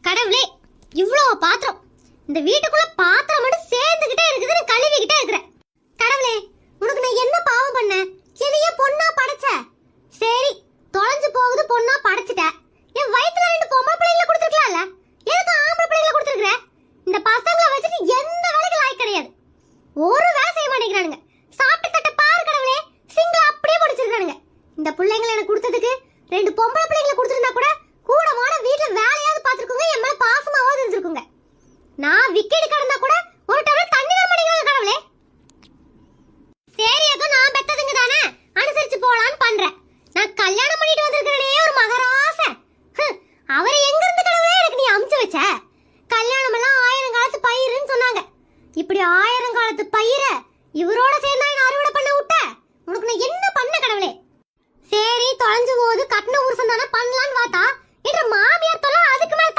கடவுளே, இவ்ளோ பாத்திரம். இந்த வீட்டுக்குள்ள பாத்திரம் மட்டும் சேர்ந்துகிட்டே இருக்குது, கழுவிக்கிட்டே இருக்கிறேன். கடவுளே, உனக்கு நான் என்ன பாவம் பண்ணேன்? என்னையே பொண்ணா படைச்ச. சரி, தொலைஞ்சு போகுது பொண்ணா படைச்சிட்ட. என் வயித்துல 2 பொம்பளை பிள்ளைகளை கொடுத்துருக்கலாம்ல. எதுக்கு ஆம்பளை பிள்ளைகளை கொடுத்துருக்குற? இந்த பசங்களை வச்சுட்டு எந்த வேலைக்கு லாய்க்கு கிடையாது. ஒரு வேலை செய்ய மாட்டேங்கிறானுங்க. சாப்பிட்டு தட்ட பாரு கடவுளே, சிங்கிள் அப்படியே முடிச்சிருக்கானுங்க. இந்த பிள்ளைங்களை எனக்கு கொடுத்ததுக்கு 2 பொம்பளை பிள்ளைகளை கொடுத்துருந்தா கூட கூட மாட வீட்டுல வேலையாவது பார்த்துருக்குங்க, என் மேல பாசமாவது இருந்திருக்குங்க. நான் விக்கெட் கடந்தா கூட ஒரு டம்ளர் தண்ணி தர மாட்டேங்கிறாங்க கடவுளே. சரி, ஏதோ நான் பெத்ததுங்க தானே, அனுசரிச்சு போலான்னு பண்றேன். நான் கல்யாணம் பண்ணிட்டு வந்திருக்கிறனே ஒரு மகராச. அவரை எங்க இருந்து கடவுளே எனக்கு நீ அமுச்சு வச்ச? கல்யாணம் எல்லாம் 1000 காலத்து பயிருன்னு சொன்னாங்க. இப்படி 1000 காலத்து பயிரை இவரோட சேர்ந்தா என்ன அறுவடை பண்ண விட்ட? உனக்கு நான் என்ன பண்ண கடவுளே? சரி, தொலைஞ்சு போகுது, கட்டின உருசம் தானே பண்ணலான்னு பார்த்தா என்ற மாமியார் தொல்லை அதுக்கு மேல